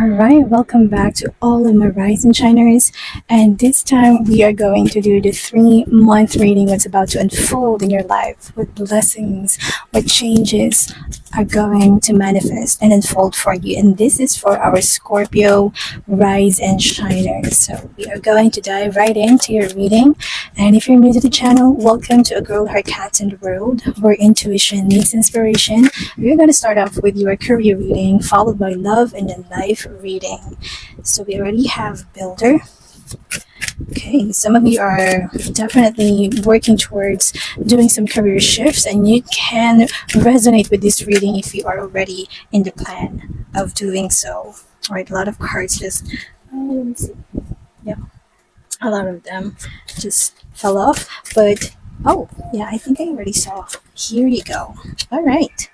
Alright, welcome back to all of my rising shiners. And this time we are going to do the 3-month reading what's about to unfold in your life, what blessings, what changes are going to manifest and unfold for you. And this is for our Scorpio rise and shiners. So we are going to dive right into your reading. And if you're new to the channel, welcome to A Girl, Her Cats, and the World, where intuition meets inspiration. We're going to start off with your career reading, followed by love and then life reading. So we already have builder. Okay, some of you are definitely working towards doing some career shifts, and you can resonate with this reading if you are already in the plan of doing so. All right, a lot of cards just, let me see. Yeah, a lot of them just fell off, but oh yeah, I think I already saw. Here you go. All right,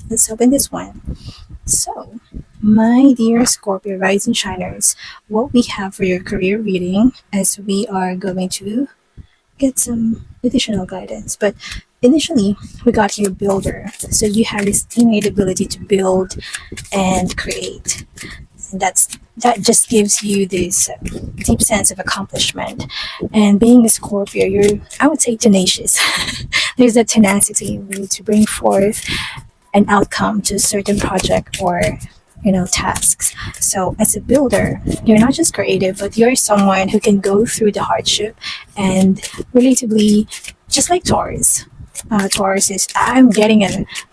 let's open this one. So, my dear Scorpio rising shiners, what we have for your career reading is we are going to get some additional guidance. But initially, we got here builder. So you have this innate ability to build and create. And that just gives you this deep sense of accomplishment. And being a Scorpio, you're, I would say, tenacious. There's a tenacity in you to bring forth an outcome to a certain project or tasks. So as a builder, you're not just creative, but you're someone who can go through the hardship and relatively, just like Taurus. Taurus is, I'm getting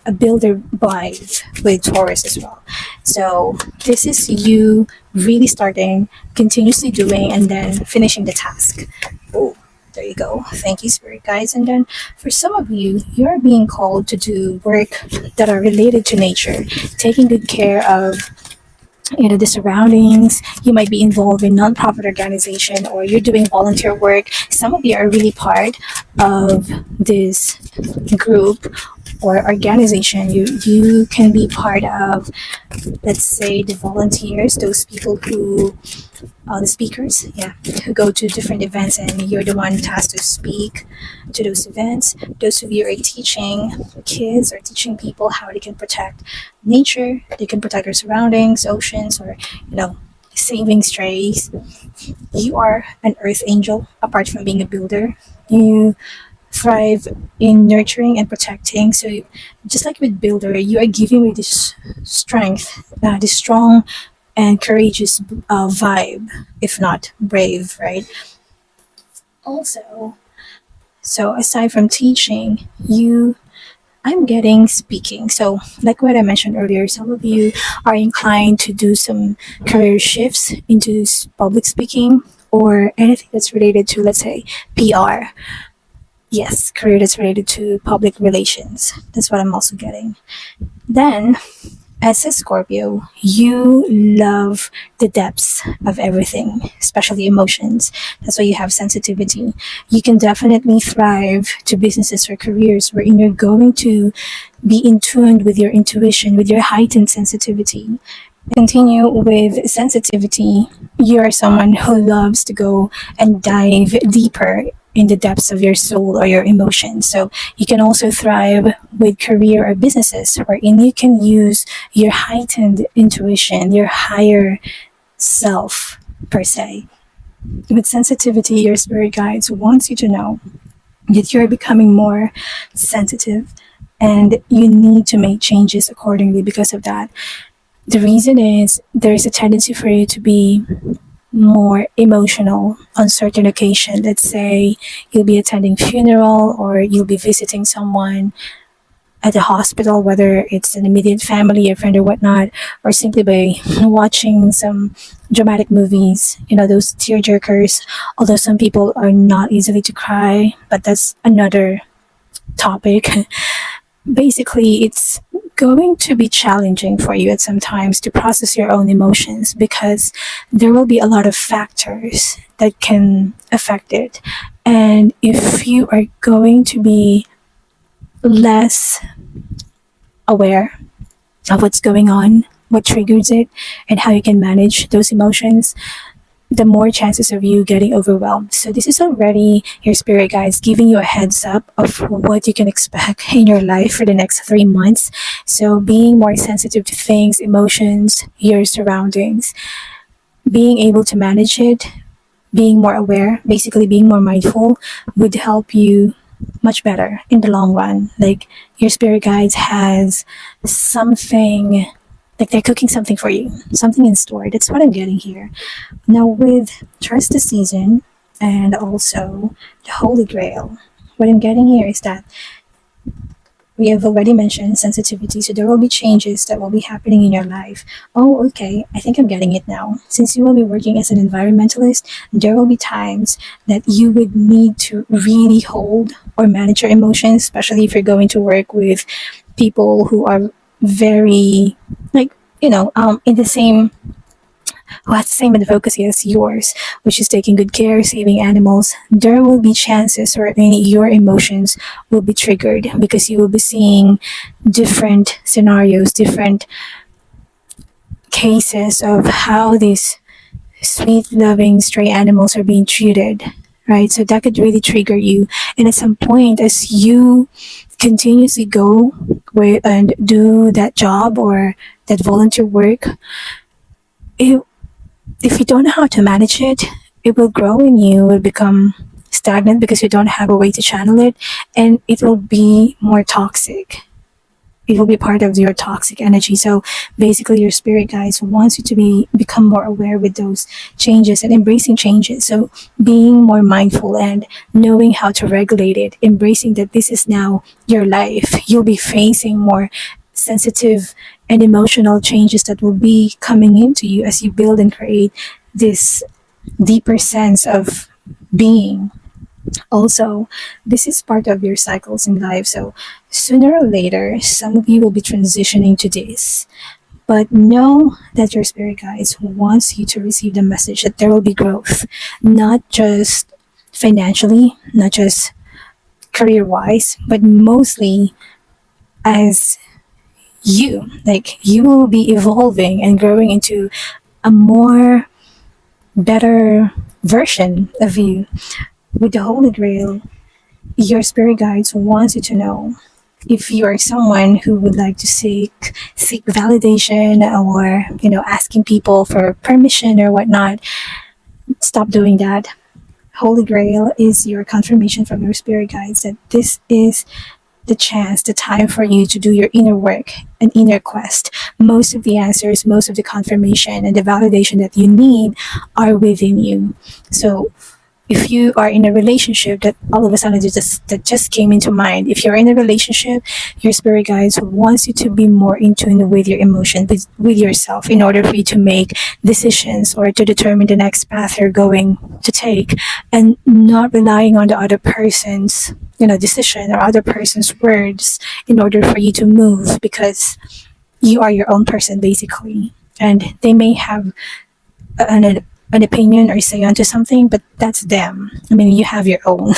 a builder vibe with Taurus as well. So this is you really starting, continuously doing, and then finishing the task. Oh, there you go. Thank you, spirit guides. And then for some of you, you're being called to do work that are related to nature, taking good care of the surroundings. You might be involved in non-profit organization, or you're doing volunteer work. Some of you are really part of this group or organization. You can be part of, let's say, the volunteers, those people who the speakers, who go to different events, and you're the one tasked to speak to those events. Those of you are teaching kids or teaching people how they can protect nature, they can protect their surroundings, oceans, or saving strays. You are an earth angel. Apart from being a builder, you thrive in nurturing and protecting. So just like with builder, you are giving me this strength, this strong and courageous vibe, if not brave, right? Also, so aside from teaching, I'm getting speaking. So like what I mentioned earlier, some of you are inclined to do some career shifts into public speaking or anything that's related to, let's say, PR. Yes, career that's related to public relations. That's what I'm also getting. Then, as a Scorpio, you love the depths of everything, especially emotions. That's why you have sensitivity. You can definitely thrive to businesses or careers wherein you're going to be in tune with your intuition, with your heightened sensitivity. Continue with sensitivity. You're someone who loves to go and dive deeper in the depths of your soul or your emotions. So you can also thrive with career or businesses wherein you can use your heightened intuition, your higher self per se. With sensitivity, your spirit guides wants you to know that you're becoming more sensitive and you need to make changes accordingly because of that. The reason is there's a tendency for you to be more emotional on certain occasion. Let's say you'll be attending funeral or you'll be visiting someone at the hospital, whether it's an immediate family, a friend or whatnot, or simply by watching some dramatic movies, those tear jerkers. Although some people are not easily to cry, but that's another topic. Basically, it's going to be challenging for you at some times to process your own emotions because there will be a lot of factors that can affect it. And if you are going to be less aware of what's going on, what triggers it, and how you can manage those emotions, the more chances of you getting overwhelmed. So this is already your spirit guides giving you a heads up of what you can expect in your life for the next 3 months. So being more sensitive to things, emotions, your surroundings, being able to manage it, being more aware, basically being more mindful, would help you much better in the long run. Like your spirit guides has something, like they're cooking something for you, something in store. That's what I'm getting here. Now with Trust the Season and also the Holy Grail, what I'm getting here is that we have already mentioned sensitivity, so there will be changes that will be happening in your life. Oh, okay, I think I'm getting it now. Since you will be working as an environmentalist, there will be times that you would need to really hold or manage your emotions, especially if you're going to work with people who are very, like, in the same, who has the same advocacy as yours, which is taking good care, saving animals. There will be chances wherein your emotions will be triggered because you will be seeing different scenarios, different cases of how these sweet, loving stray animals are being treated, right? So that could really trigger you. And at some point, as you continuously go with and do that job or that volunteer work, it if you don't know how to manage it, it will grow in you, will become stagnant because you don't have a way to channel it, and it will be more toxic. It will be part of your toxic energy. So basically, your spirit guides wants you to become more aware with those changes and embracing changes. So being more mindful and knowing how to regulate it, embracing that this is now your life. You'll be facing more sensitive and emotional changes that will be coming into you as you build and create this deeper sense of being. Also, this is part of your cycles in life. So sooner or later, some of you will be transitioning to this. But know that your spirit guides wants you to receive the message that there will be growth, not just financially, not just career wise, but mostly as you will be evolving and growing into a more better version of you. With the Holy Grail, your spirit guides wants you to know if you are someone who would like to seek validation, or asking people for permission or whatnot. Stop doing that. Holy Grail is your confirmation from your spirit guides that this is the chance, the time for you to do your inner work and inner quest. Most of the answers, most of the confirmation and the validation that you need are within you. So if you are in a relationship, that all of a sudden that just came into mind, if you're in a relationship, your spirit guides wants you to be more in tune with your emotion, with yourself, in order for you to make decisions or to determine the next path you're going to take, and not relying on the other person's decision or other person's words in order for you to move, because you are your own person basically, and they may have an opinion or say onto something, but that's them. I mean, you have your own.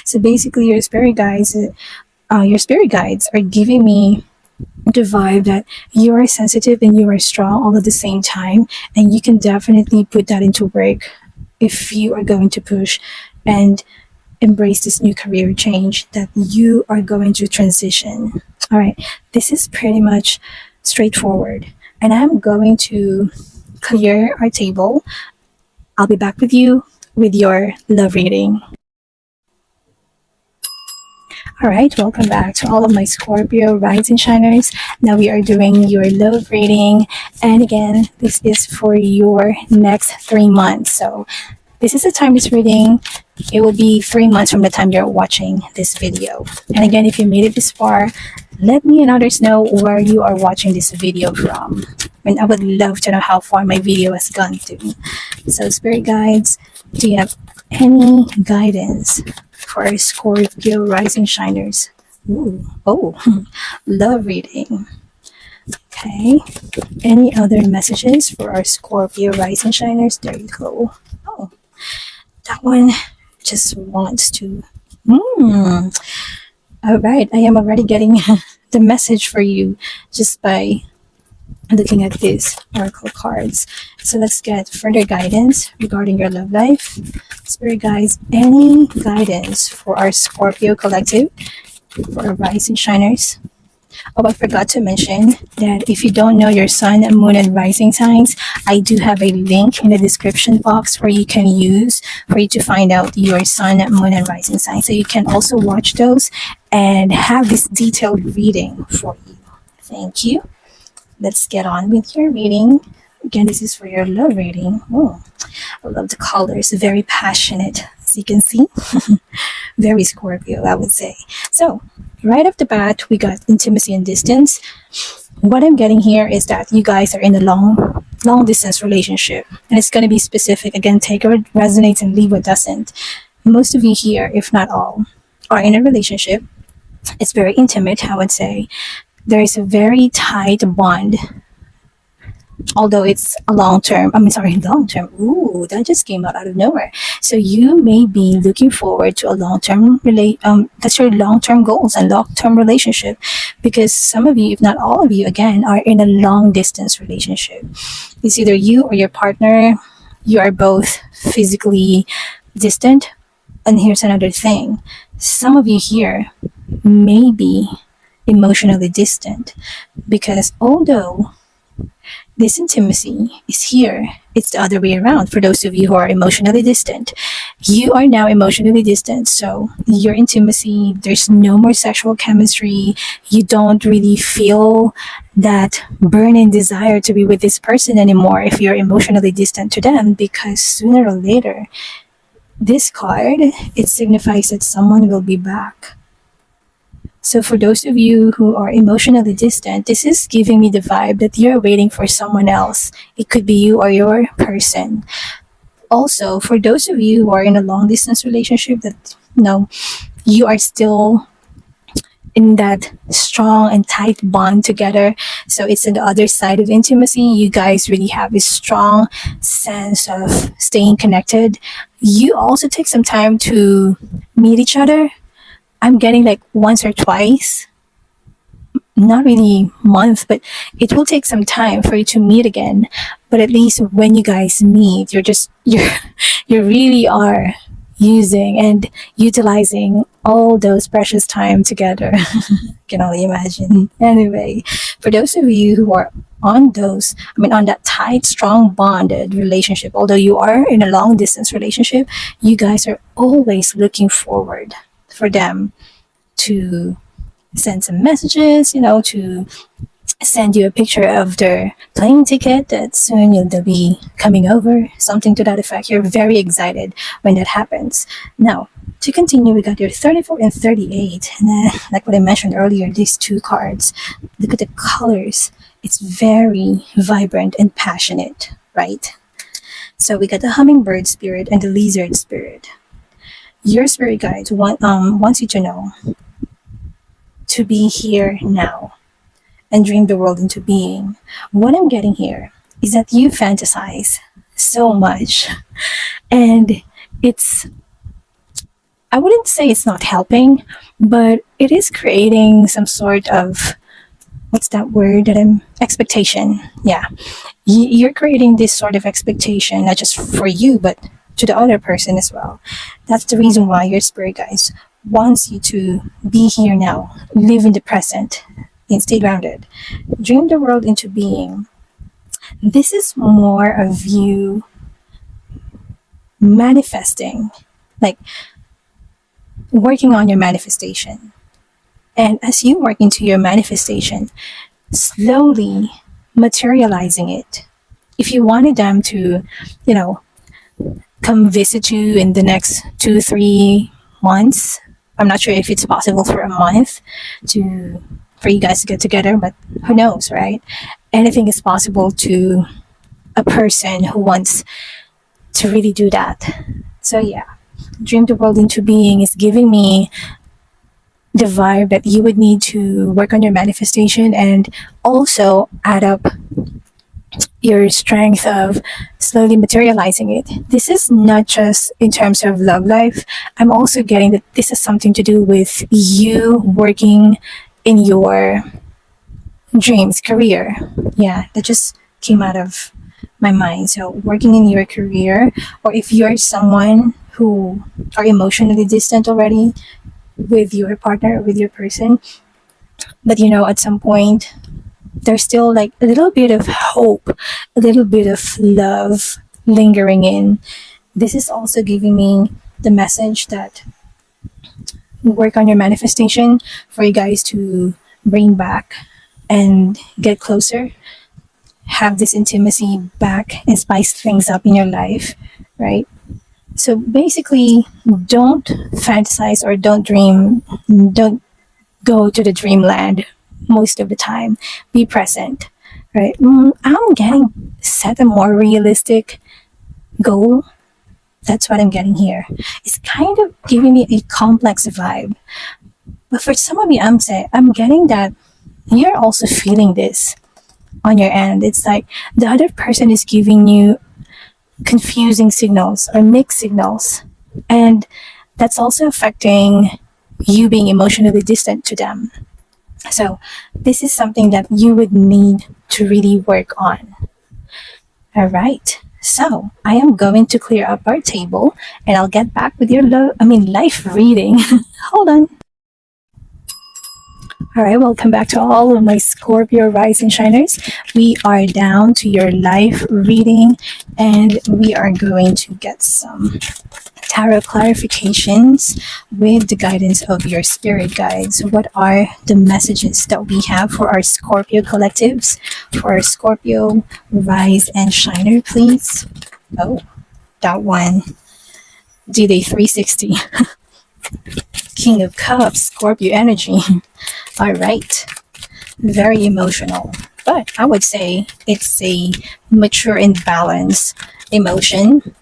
So basically, your spirit guides are giving me the vibe that you are sensitive and you are strong all at the same time, and you can definitely put that into work if you are going to push and embrace this new career change that you are going to transition. All right, this is pretty much straightforward, and I'm going to clear our table. I'll be back with you with your love reading. All right, welcome back to all of my Scorpio rising shiners. Now we are doing your love reading, and again, this is for your next 3 months. So this is a timeless reading. It will be 3 months from the time you're watching this video. And again, if you made it this far, let me and others know where you are watching this video from. And I would love to know how far my video has gone to. So spirit guides, do you have any guidance for our Scorpio rising shiners? Ooh, oh, love reading. Okay. Any other messages for our Scorpio rising shiners? There you go. Oh, that one just wants to. All right, I am already getting the message for you just by looking at these oracle cards. So let's get further guidance regarding your love life. Spirit guides, any guidance for our Scorpio collective, for our rising shiners. Oh, I forgot to mention that if you don't know your sun, moon, and rising signs, I do have a link in the description box where you can use for you to find out your sun, moon, and rising signs. So you can also watch those and have this detailed reading for you. Thank you. Let's get on with your reading. Again, this is for your love reading. Oh, I love the colors, very passionate, as you can see. Very Scorpio, I would say. So, right off the bat, we got intimacy and distance. What I'm getting here is that you guys are in a long distance relationship, and it's going to be specific. Again, take what resonates and leave what doesn't. Most of you here, if not all, are in a relationship. It's very intimate, I would say. There is a very tight bond, although it's a long term. Ooh, that just came out of nowhere. So you may be looking forward to a long term that's your long term goals and long term relationship, because some of you, if not all of you, again, are in a long distance relationship. It's either you or your partner. You are both physically distant. And here's another thing: some of you here may be emotionally distant, because although this intimacy is here, it's the other way around. For those of you who are emotionally distant, you are now emotionally distant. So your intimacy, there's no more sexual chemistry. You don't really feel that burning desire to be with this person anymore if you're emotionally distant to them, because sooner or later, this card, it signifies that someone will be back. So for those of you who are emotionally distant, this is giving me the vibe that you're waiting for someone else. It could be you or your person. Also, for those of you who are in a long distance relationship, that you are still in that strong and tight bond together. So it's on the other side of intimacy. You guys really have a strong sense of staying connected. You also take some time to meet each other. I'm getting like once or twice, not really month, but it will take some time for you to meet again. But at least when you guys meet, you really are using and utilizing all those precious time together. Can only imagine. Anyway, for those of you who are on that tight, strong, bonded relationship, although you are in a long distance relationship, you guys are always looking forward for them to send some messages, to send you a picture of their plane ticket that soon they'll be coming over, something to that effect. You're very excited when that happens. Now, to continue, we got your 34 and 38. And then, like what I mentioned earlier, these two cards, look at the colors. It's very vibrant and passionate, right? So we got the hummingbird spirit and the lizard spirit. Your spirit guides wants you to know to be here now and dream the world into being. What I'm getting here is that you fantasize so much, and I wouldn't say it's not helping, but it is creating some sort of, what's that word that expectation. Yeah. You're creating this sort of expectation, not just for you, but to the other person as well. That's the reason why your spirit guides wants you to be here now, live in the present, and stay grounded. Dream the world into being. This is more of you manifesting, like working on your manifestation. And as you work into your manifestation, slowly materializing it. If you wanted them to, come visit you in the next 2-3 months, I'm not sure if it's possible for a month for you guys to get together, but who knows, right? Anything is possible to a person who wants to really do that. So yeah, dream the world into being is giving me the vibe that you would need to work on your manifestation and also add up your strength of slowly materializing it. This is not just in terms of love life. I'm also getting that this has something to do with you working in your dreams, career. Yeah, that just came out of my mind. So working in your career, or if you're someone who are emotionally distant already with your partner, with your person, but at some point there's still like a little bit of hope, a little bit of love lingering in. This is also giving me the message that work on your manifestation for you guys to bring back and get closer, have this intimacy back and spice things up in your life, right? So basically, don't fantasize or don't dream, don't go to the dreamland most of the time. Be present, right? I'm getting set a more realistic goal. That's what I'm getting here. It's kind of giving me a complex vibe. But for some of you, I'm getting that you're also feeling this on your end. It's like the other person is giving you confusing signals or mixed signals. And that's also affecting you being emotionally distant to them. So this is something that you would need to really work on. All right. So I am going to clear up our table and I'll get back with your life reading. Hold on. All right, welcome back to all of my Scorpio rising shiners. We are down to your life reading and we are going to get some tarot clarifications with the guidance of your spirit guides. What are the messages that we have for our Scorpio collectives? For our Scorpio rise and shiner, please. Oh, that one. D-Day 360. King of Cups, Scorpio energy. All right. Very emotional. But I would say it's a mature and balanced emotion,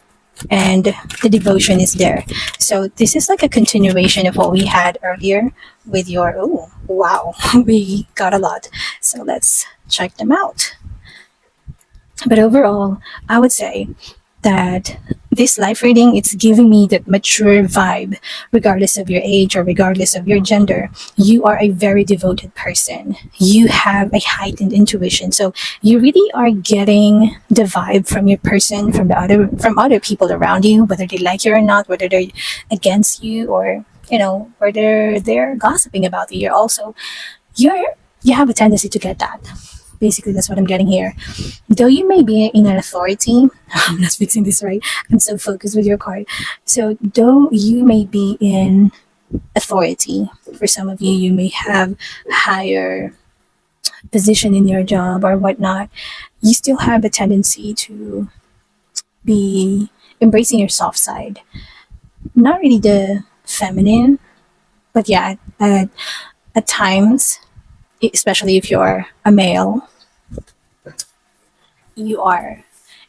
and the devotion is there. So this is like a continuation of what we had earlier with your, oh, wow, we got a lot. So let's check them out. But overall, I would say that this life reading, it's giving me that mature vibe, regardless of your age or regardless of your gender. You are a very devoted person. You have a heightened intuition. So you really are getting the vibe from your person, from other people around you, whether they like you or not, whether they're against you or, whether they're gossiping about you. You have a tendency to get that. Basically, that's what I'm getting here. Though you may be in an authority, I'm not fixing this right. I'm so focused with your card. So, though you may be in authority, for some of you, you may have higher position in your job or whatnot. You still have a tendency to be embracing your soft side. Not really the feminine, but yeah, at times, especially if you're a male, you are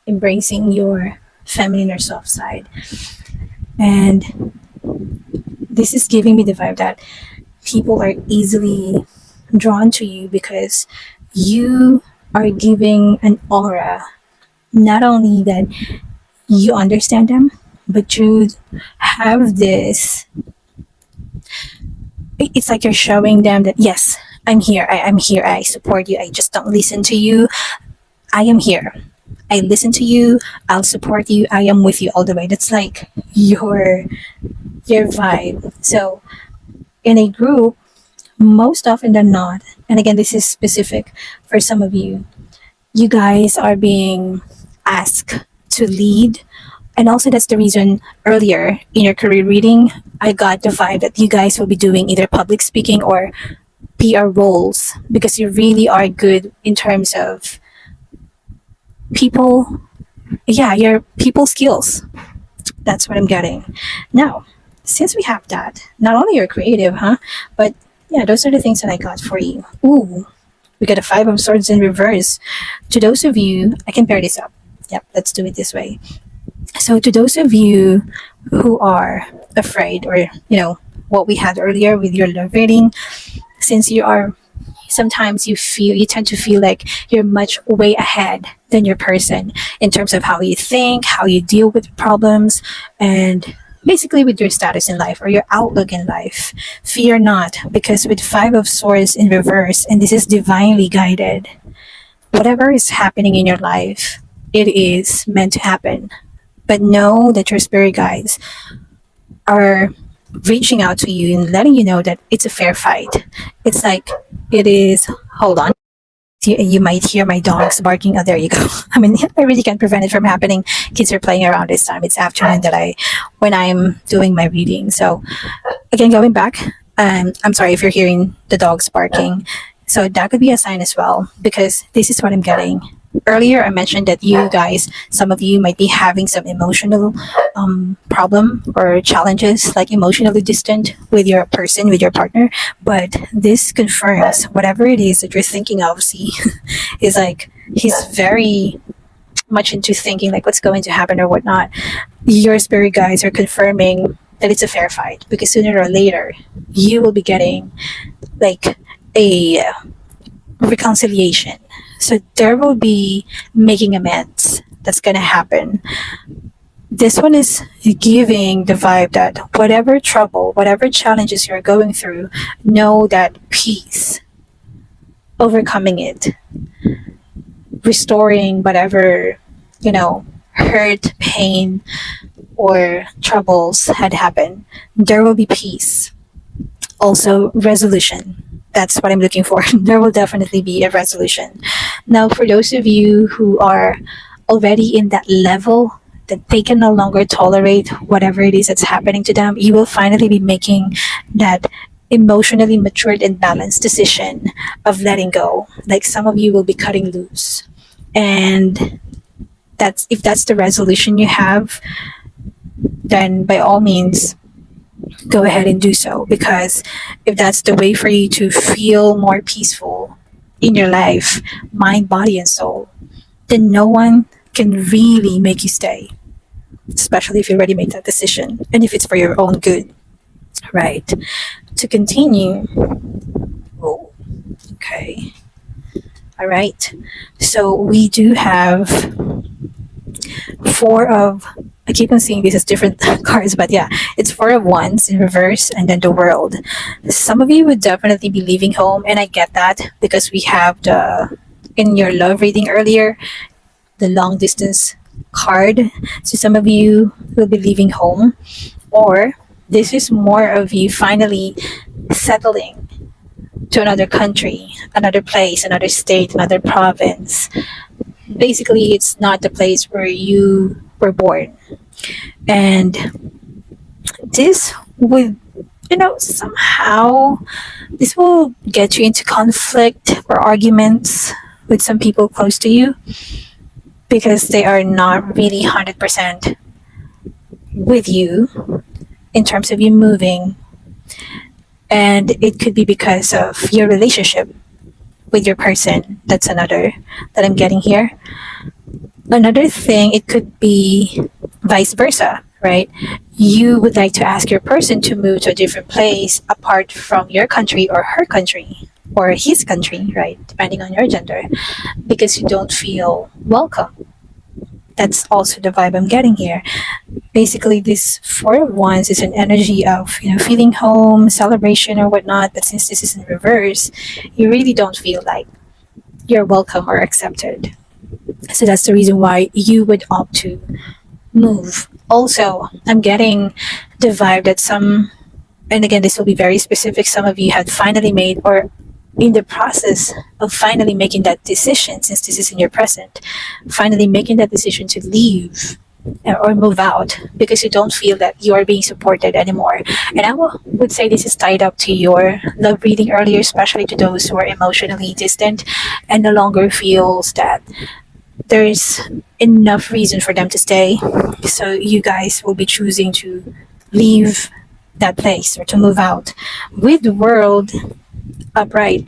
embracing your feminine or soft side. And this is giving me the vibe that people are easily drawn to you because you are giving an aura. Not only that you understand them, but you have this, it's like you're showing them that, yes, I'm here. I'm here. I support you. I just don't listen to you. I am here. I listen to you. I'll support you. I am with you all the way. That's like your vibe. So in a group, most often than not, and again, this is specific for some of you, you guys are being asked to lead. And also that's the reason earlier in your career reading, I got the vibe that you guys will be doing either public speaking or PR roles because you really are good in terms of people. Yeah, your people skills. That's what I'm getting. Now, since we have that, not only you're creative, but yeah, those are the things that I got for you. Ooh, we got a 5 of Swords in reverse. To those of you, I can pair this up. Yep, let's do it this way. So to those of you who are afraid or, what we had earlier with your love reading, since sometimes you tend to feel like you're much way ahead than your person in terms of how you think, how you deal with problems, and basically with your status in life or your outlook in life. Fear not, because with Five of Swords in reverse, and this is divinely guided, whatever is happening in your life, it is meant to happen. But know that your spirit guides are reaching out to you and letting you know that it's a fair fight. It's like it is. Hold on. You might hear my dogs barking. Oh, there you go. I mean, I really can't prevent it from happening. Kids are playing around this time. It's afternoon when I'm doing my reading. So again, going back, I'm sorry if you're hearing the dogs barking. So that could be a sign as well, because this is what I'm getting. Earlier, I mentioned that you guys, some of you might be having some emotional problem or challenges, like emotionally distant with your person, with your partner. But this confirms whatever it is that you're thinking of. See, is like he's very much into thinking like what's going to happen or whatnot. Your spirit guides are confirming that it's a fair fight, because sooner or later you will be getting like a reconciliation. So there will be making amends that's going to happen. This one is giving the vibe that whatever trouble, whatever challenges you're going through, know that peace, overcoming it, restoring whatever, hurt, pain, or troubles had happened, there will be peace. Also, resolution. That's what I'm looking for. There will definitely be a resolution. Now, for those of you who are already in that level that they can no longer tolerate whatever it is that's happening to them, you will finally be making that emotionally matured and balanced decision of letting go. Like some of you will be cutting loose. And if that's the resolution you have, then by all means, go ahead and do so, because if that's the way for you to feel more peaceful in your life, mind, body, and soul, then no one can really make you stay, especially if you already made that decision and if it's for your own good, right? To continue. Oh, okay. All right. So we do have I keep on seeing these as different cards, but yeah, it's Four of Wands in reverse and then the World. Some of you would definitely be leaving home, and I get that because we have in your love reading earlier, the long distance card. So some of you will be leaving home, or this is more of you finally settling to another country, another place, another state, another province. Basically, it's not the place where you were born. And this would, somehow, this will get you into conflict or arguments with some people close to you because they are not really 100% with you in terms of you moving. And it could be because of your relationship with your person. That's another that I'm getting here. Another thing, it could be vice versa, right? You would like to ask your person to move to a different place apart from your country or her country or his country, right? Depending on your gender, because you don't feel welcome. That's also the vibe I'm getting here. Basically, this Four of Wands is an energy of, feeling home, celebration, or whatnot. But since this is in reverse, you really don't feel like you're welcome or accepted. So that's the reason why you would opt to move. Also, I'm getting the vibe that and again, this will be very specific, some of you had finally made or in the process of finally making that decision, since this is in your present, finally making that decision to leave or move out because you don't feel that you are being supported anymore. And I would say this is tied up to your love reading earlier, especially to those who are emotionally distant and no longer feels that there's enough reason for them to stay. So you guys will be choosing to leave that place or to move out. With the World upright,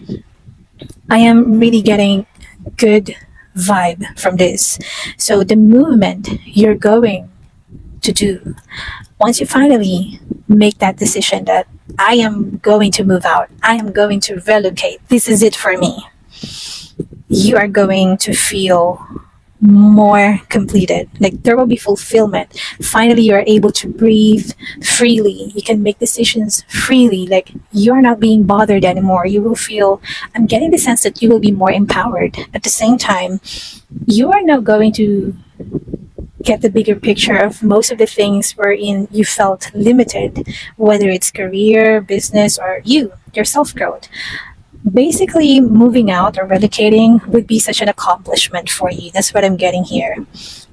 I am really getting good vibe from this. So the movement you're going to do, once you finally make that decision that I am going to move out, I am going to relocate, this is it for me, you are going to feel more completed. Like there will be fulfillment. Finally, you are able to breathe freely. You can make decisions freely. Like you're not being bothered anymore. You will feel, I'm getting the sense that you will be more empowered. At the same time, you are now going to get the bigger picture of most of the things wherein you felt limited, whether it's career, business, or your self growth. Basically, moving out or relocating would be such an accomplishment for you. That's what I'm getting here.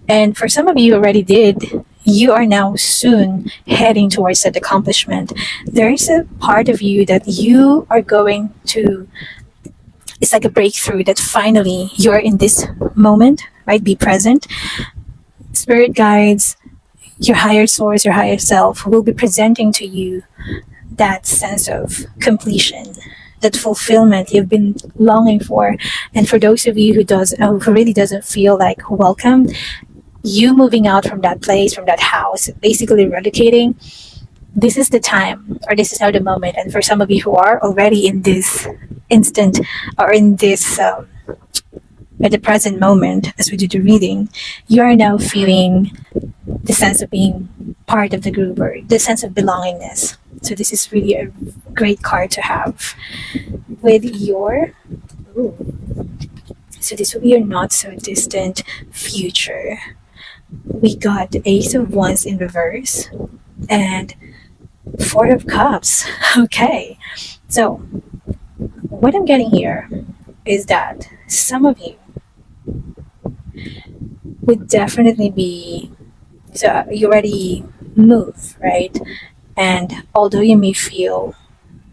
And for some of you already did, you are now soon heading towards that accomplishment. There is a part of you that you are going to, it's like a breakthrough that finally you're in this moment, right? Be present. Spirit guides, your higher source, your higher self will be presenting to you that sense of completion, that fulfillment you've been longing for. And for those of you who really doesn't feel like welcome, you moving out from that place, from that house, basically relocating, this is the time, or this is now the moment. And for some of you who are already in this instant, or in this at the present moment as we do the reading, you are now feeling the sense of being part of the group, or the sense of belongingness. So this is really a great card to have with your, ooh, so this will be your not so distant future. We got the Ace of Wands in reverse and Four of Cups. Okay, so what I'm getting here is that some of you would definitely be, so you already move, right? And although you may feel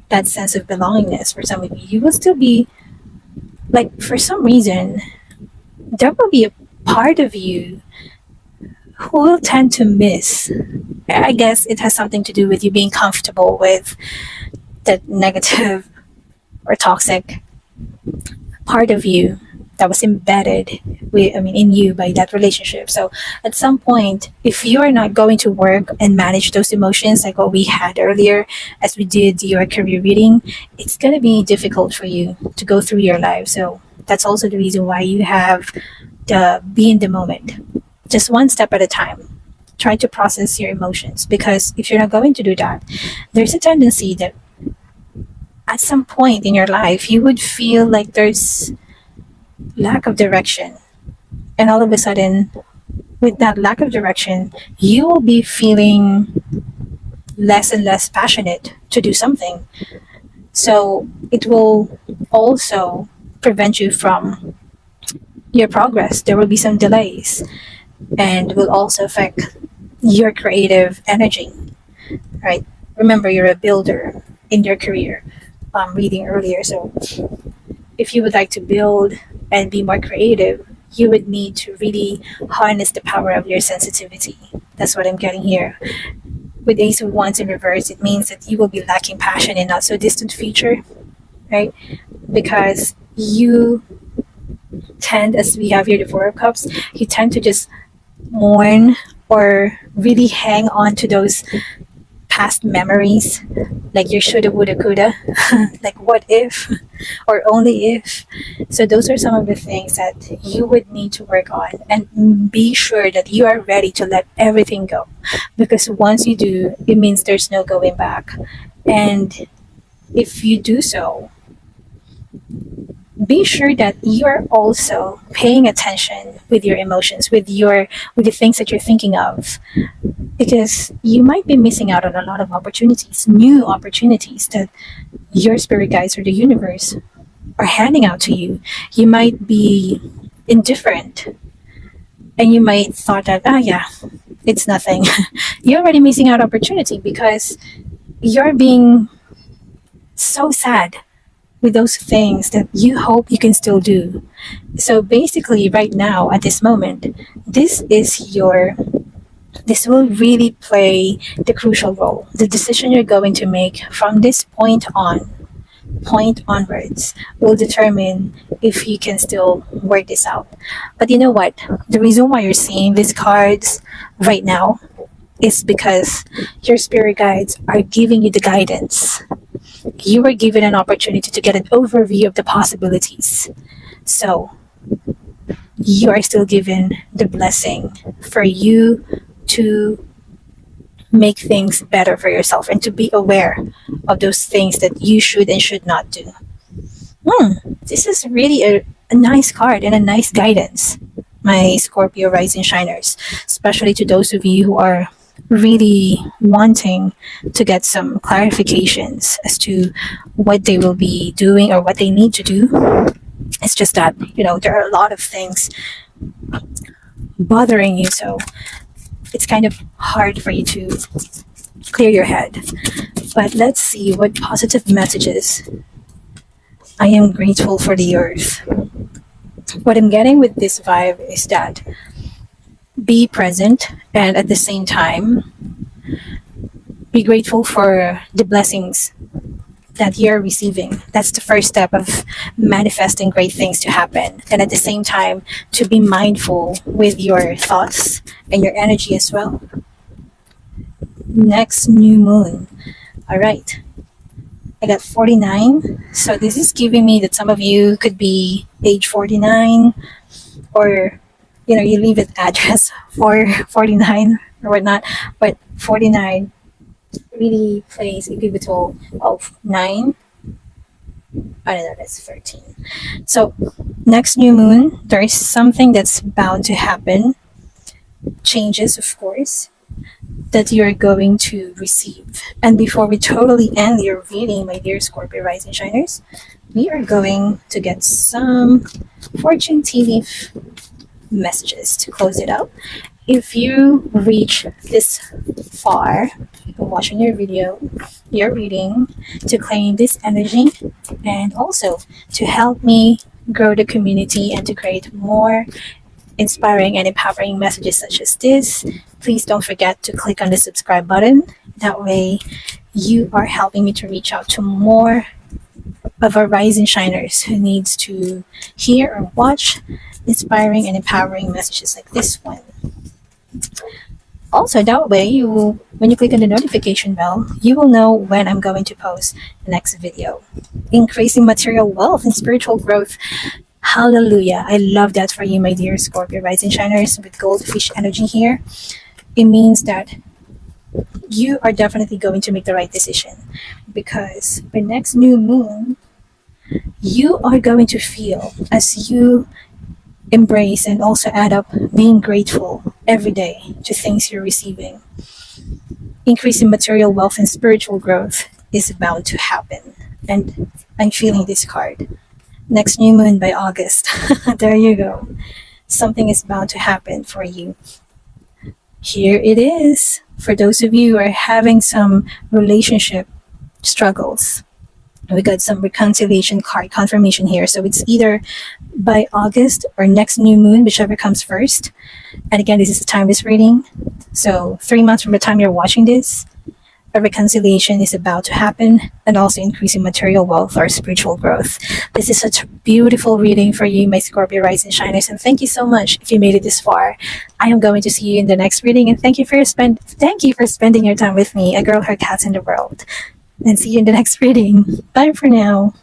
that sense of belongingness, for some of you, you will still be like, for some reason, there will be a part of you who will tend to miss. I guess it has something to do with you being comfortable with that negative or toxic part of you that was embedded in you by that relationship. So at some point, if you are not going to work and manage those emotions like what we had earlier as we did your career reading, it's going to be difficult for you to go through your life. So that's also the reason why you have to be in the moment, just one step at a time. Try to process your emotions, because if you're not going to do that, there's a tendency that at some point in your life you would feel like there's lack of direction, and all of a sudden, with that lack of direction, you will be feeling less and less passionate to do something. So it will also prevent you from your progress. There will be some delays, and will also affect your creative energy, right? Remember, you're a builder in your career. Reading earlier, so if you would like to build and be more creative, you would need to really harness the power of your sensitivity. That's what I'm getting here. With Ace of Wands in reverse, it means that you will be lacking passion in not so distant future, right? Because you tend, as we have here the Four of Cups, you tend to just mourn or really hang on to those past memories, like your shoulda, woulda, coulda, like what if, or only if. So those are some of the things that you would need to work on, and be sure that you are ready to let everything go, because once you do, it means there's no going back. And if you do so, be sure that you are also paying attention with your emotions, with the things that you're thinking of, because you might be missing out on a lot of opportunities, new opportunities that your spirit guides or the universe are handing out to you. You might be indifferent, and you might thought that, yeah, it's nothing. You're already missing out opportunity because you're being so sad with those things that you hope you can still do. So basically, right now, at this moment, this will really play the crucial role. The decision you're going to make from this point onwards, will determine if you can still work this out. But you know what? The reason why you're seeing these cards right now is because your spirit guides are giving you the guidance. You were given an opportunity to get an overview of the possibilities. So you are still given the blessing for you to make things better for yourself and to be aware of those things that you should and should not do. This is really a nice card and a nice guidance, my Scorpio rising shiners, especially to those of you who are really wanting to get some clarifications as to what they will be doing or what they need to do. It's just that, there are a lot of things bothering you, so it's kind of hard for you to clear your head. But let's see what positive messages. I am grateful for the earth. What I'm getting with this vibe is that be present and at the same time be grateful for the blessings that you're receiving. That's the first step of manifesting great things to happen. And at the same time, to be mindful with your thoughts and your energy as well. Next new moon. All right. I got 49. So this is giving me that some of you could be age 49, or you leave it address for 49 or whatnot. But 49 really plays a pivotal of 9. I don't know, that's 13. So next new moon, there is something that's bound to happen. Changes, of course, that you're going to receive. And before we totally end your reading, my dear Scorpio rising shiners, we are going to get some fortune TV messages to close it out. If you reach this far watching your video, your reading, to claim this energy and also to help me grow the community and to create more inspiring and empowering messages such as this, please don't forget to click on the subscribe button. That way you are helping me to reach out to more of our rising shiners who needs to hear or watch inspiring and empowering messages like this one. Also, that way when you click on the notification bell, you will know when I'm going to post the next video. Increasing material wealth and spiritual growth. Hallelujah. I love that for you, my dear Scorpio rising shiners, with goldfish energy here. It means that you are definitely going to make the right decision, because by next new moon, you are going to feel, as you embrace and also add up being grateful every day to things you're receiving, increasing material wealth and spiritual growth is bound to happen. And I'm feeling this card. Next new moon by August. There you go. Something is bound to happen for you. Here it is. For those of you who are having some relationship struggles, we got some reconciliation card confirmation here. So it's either by August or next new moon, whichever comes first. And again, this is a timeless reading. So 3 months from the time you're watching this, a reconciliation is about to happen, and also increasing material wealth or spiritual growth. This is such a beautiful reading for you, my Scorpio rising shiners, and thank you so much if you made it this far. I am going to see you in the next reading, and thank you for spending your time with me, a girl, her cats in the world. And see you in the next reading. Bye for now.